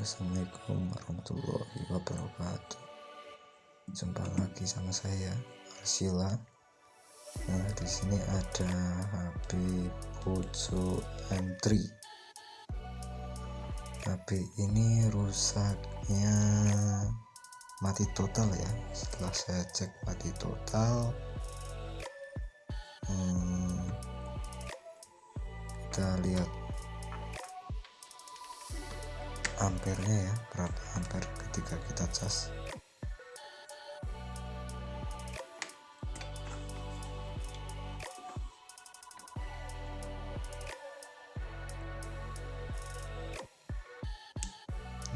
Assalamualaikum warahmatullahi wabarakatuh. Jumpa lagi sama saya Arsila. Nah, di sini ada HP Poco M3. HP ini rusaknya mati total ya. Setelah saya cek mati total, kita lihat ampernya ya, berapa ampere ketika kita cas.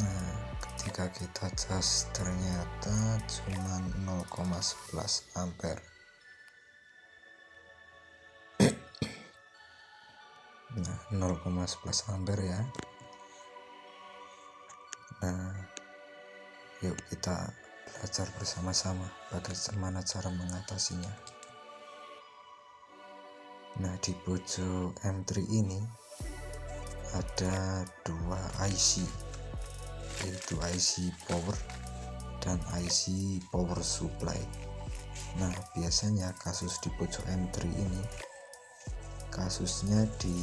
Nah, ketika kita cas ternyata cuma 0,11 ampere. Nah, 0,11 ampere ya. Nah, yuk kita belajar bersama-sama bagaimana cara mengatasinya. Nah, di Poco M3 ini ada dua IC, yaitu IC power dan IC power supply. Nah, biasanya kasus di Poco M3 ini kasusnya di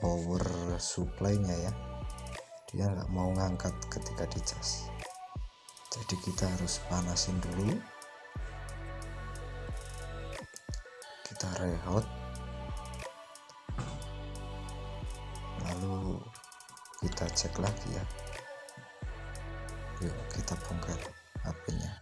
power supply-nya ya, dia nggak mau ngangkat ketika dicas. Jadi kita harus panasin dulu, kita rehot, lalu kita cek lagi ya. Yuk kita bongkar HP-nya.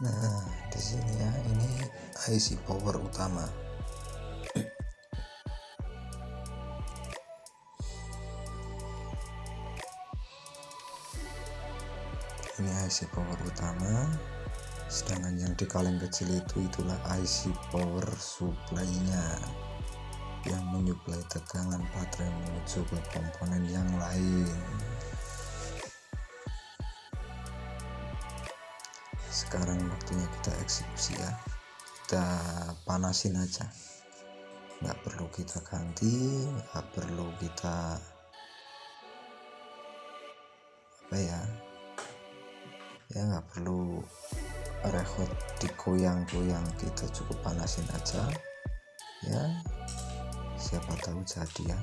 Nah, di sini ya, ini IC power utama. Ini IC power utama, sedangkan yang di kaleng kecil itulah IC power supply-nya yang menyuplai tegangan baterai menuju ke komponen yang lain. Sekarang waktunya kita eksekusi ya. Kita panasin aja, nggak perlu kita ganti, nggak perlu kita nggak perlu rehot digoyang-goyang, kita cukup panasin aja ya, siapa tahu jadi ya.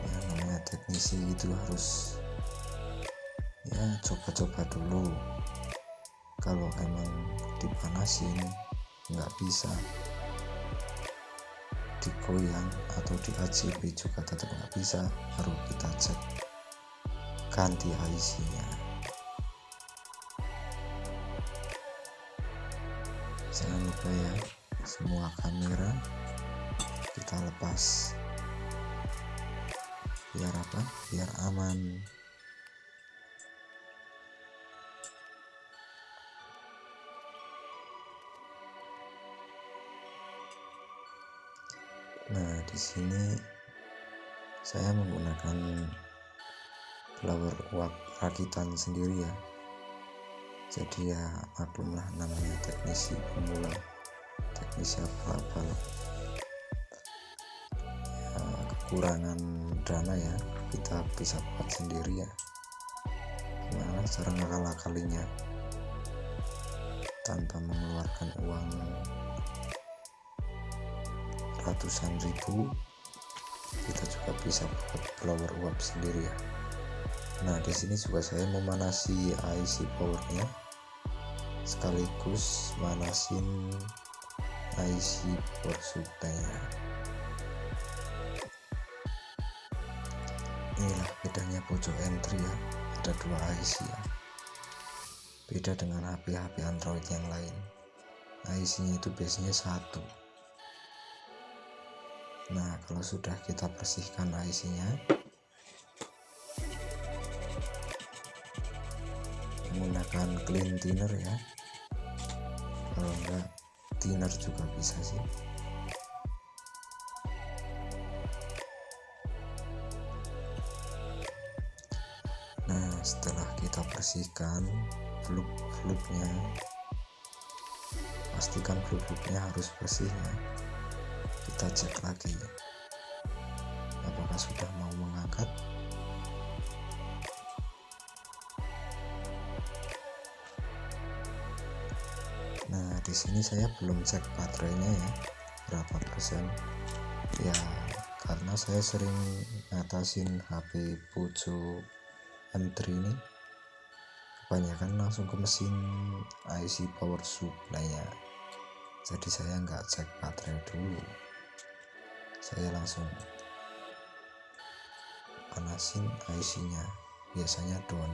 Namanya teknisi itu harus ya coba-coba dulu. Kalau emang dipanasin nggak bisa, digoyang atau di ACB juga tetap nggak bisa, baru kita cek ganti IC-nya. Jangan lupa ya, semua kamera kita lepas biar apa? Biar aman. Nah, di sini Saya menggunakan blower uap rakitan sendiri ya, jadi ya maklumlah namanya teknisi pemula, teknisi abal-abal ya, kekurangan dana ya, kita bisa buat sendiri ya. Gimana cara ngakal-ngakalinya tanpa mengeluarkan uang ratusan ribu, kita juga bisa buat blower uap sendiri ya. Nah, di sini juga saya memanasi IC powernya sekaligus manasin IC power supply-nya. Inilah bedanya pojok entry ya, ada 2 IC ya. Beda dengan HP-HP Android yang lain, IC-nya itu biasanya 1. Nah, kalau sudah kita bersihkan IC-nya menggunakan clean thinner ya, kalau enggak thinner juga bisa sih. Nah, setelah kita bersihkan fluk-fluknya, pastikan fluk-fluknya harus bersih ya. Kita cek lagi apakah sudah mau mengangkat. Nah, di sini saya belum cek baterainya ya, berapa persen ya, karena saya sering ngatasin HP Poco M3 ini kebanyakan langsung ke mesin IC power supply nya, jadi saya nggak cek baterai dulu, saya langsung panasin IC nya, biasanya down.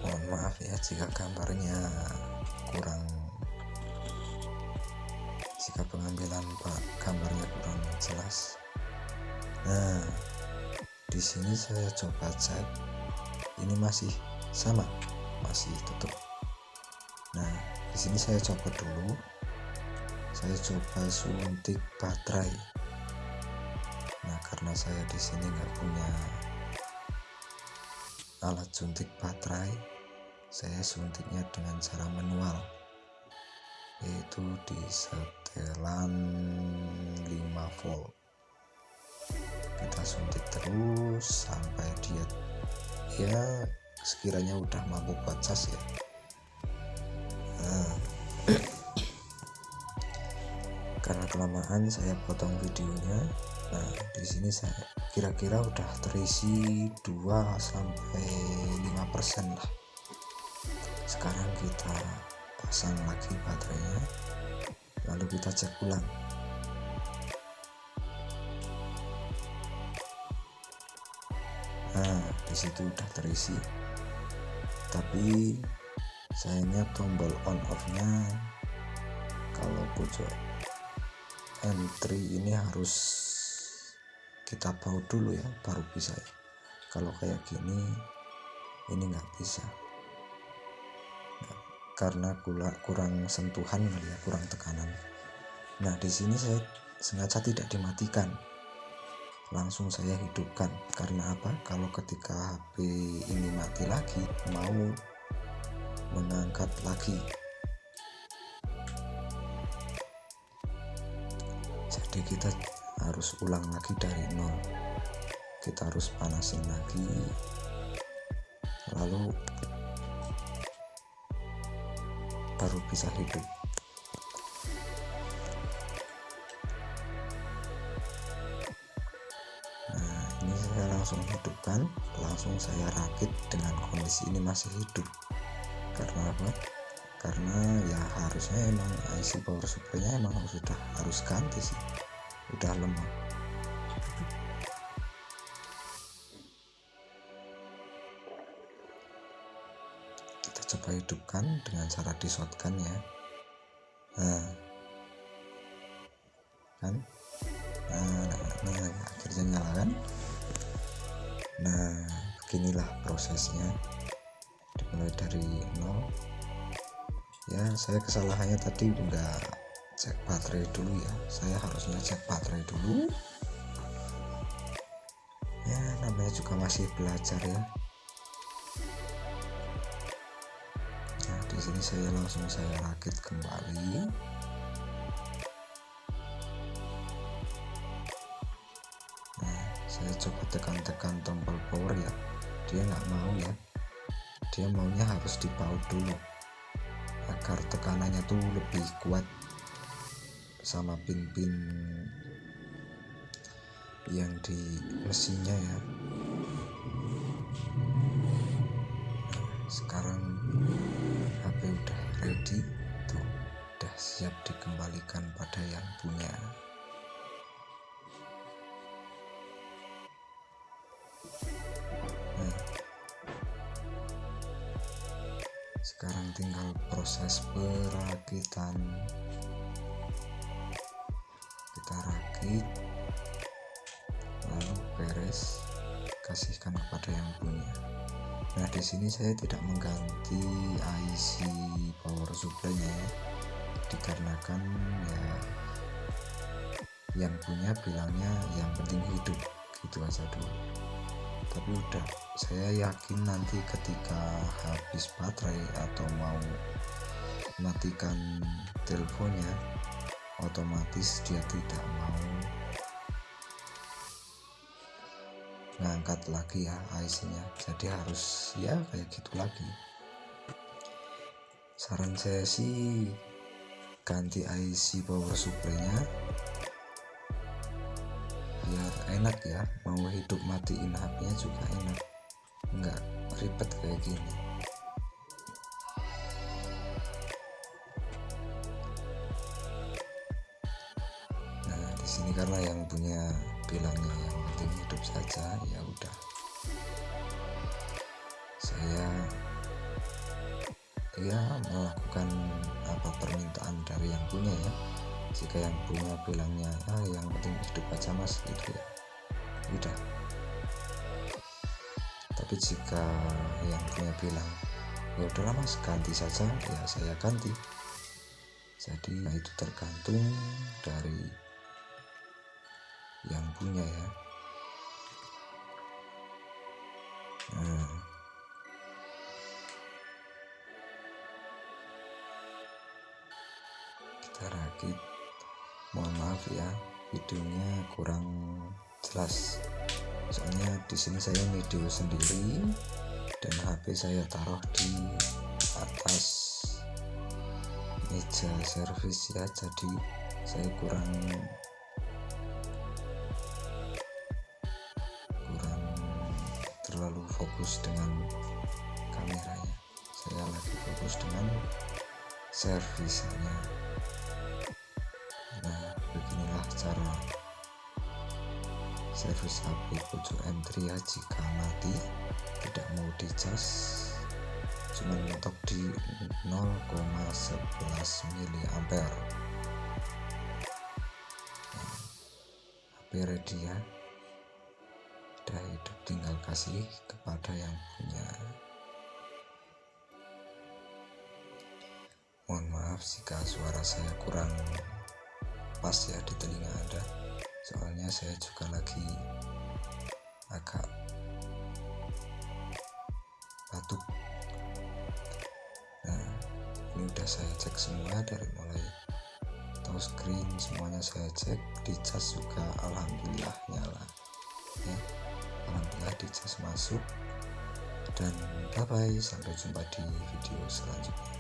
Mohon maaf ya jika gambarnya kurang, jika pengambilan gambarnya kurang jelas. Nah, di sini saya coba cek, ini masih sama, masih tutup. Nah, di sini saya coba dulu, saya coba suntik baterai. Nah, karena saya di sini nggak punya alat suntik baterai, saya suntiknya dengan cara manual, yaitu di setelan 5 volt. Kita suntik terus sampai dia ya sekiranya udah mampu buat cas ya. Nah, karena kelamaan saya potong videonya. Nah, di sini saya kira-kira udah terisi 2-5% lah. Sekarang kita pasang lagi baterainya, lalu kita cek ulang. Nah, di situ udah terisi, tapi sayangnya tombol on off-nya kalau pojok M3 ini harus kita baut dulu ya, baru bisa ya. Kalau kayak gini ini nggak bisa, karena kurang sentuhan kali ya, kurang tekanan. Nah, di sini saya sengaja tidak dimatikan, langsung saya hidupkan. Karena apa? Kalau ketika HP ini mati lagi, mau mengangkat lagi, jadi kita harus ulang lagi dari nol. Kita harus panasin lagi, lalu baru bisa hidup. Nah, ini saya langsung hidupkan, langsung saya rakit dengan kondisi ini masih hidup. Karena apa? Karena ya harusnya emang IC power supply-nya emang sudah harus ganti sih, udah lemah. Kita coba hidupkan dengan cara di shotgun ya. Nah, kan? Nah, Nah, akhirnya nyala kan. Nah, beginilah prosesnya, dimulai dari nol. Ya, saya kesalahannya tadi udah cek baterai dulu ya. Saya harusnya cek baterai dulu. Ya, namanya juga masih belajar ya. Nah, di sini saya langsung rakit kembali. Nah, saya coba tekan tombol power ya. Dia nggak mau ya. Dia maunya harus dipaut dulu agar tekanannya tuh lebih kuat sama pin-pin yang di mesinnya ya. Nah, sekarang HP udah ready tuh, udah siap dikembalikan pada yang punya. Nah, sekarang tinggal proses perakitan. Kita rakit, lalu beres, kasihkan kepada yang punya. Nah, di sini saya tidak mengganti IC power supply-nya ya, dikarenakan ya yang punya bilangnya yang penting hidup, gitu aja dulu. Tapi udah, saya yakin nanti ketika habis baterai atau mau matikan teleponnya, otomatis dia tidak mau ngangkat lagi ya IC-nya. Jadi harus ya kayak gitu lagi. Saran saya sih ganti IC power supply-nya biar enak ya, mau hidup matiin HP-nya juga enak, nggak ribet kayak gini. Nah, di sini karena yang punya bilangnya yang penting hidup saja, ya udah, saya ya melakukan apa permintaan dari yang punya ya. Jika yang punya bilangnya yang penting hidup aja mas, gitu ya, udah. Tapi jika yang punya bilang ya udahlah mas ganti saja, ya saya ganti. Jadi itu tergantung dari yang punya ya. Nah, kita rakit. Mohon maaf ya, videonya kurang jelas. Soalnya di sini saya video sendiri dan HP saya taruh di atas meja servis ya, jadi saya kurang terlalu fokus dengan kameranya. Saya lagi fokus dengan servisnya. Nah, beginilah cara servis HP Poco M3 ya. Jika mati tidak mau dicas, cuma mentok di 0,11 mA. HP ready ya, udah hidup, tinggal kasih kepada yang punya. Mohon maaf jika suara saya kurang pas ya di telinga Anda, soalnya saya juga lagi agak batuk. Nah, ini udah saya cek semua dari mulai touchscreen, semuanya saya cek, dicas juga alhamdulillah nyala ya. Alhamdulillah dicas masuk. Dan bye bye, sampai jumpa di video selanjutnya.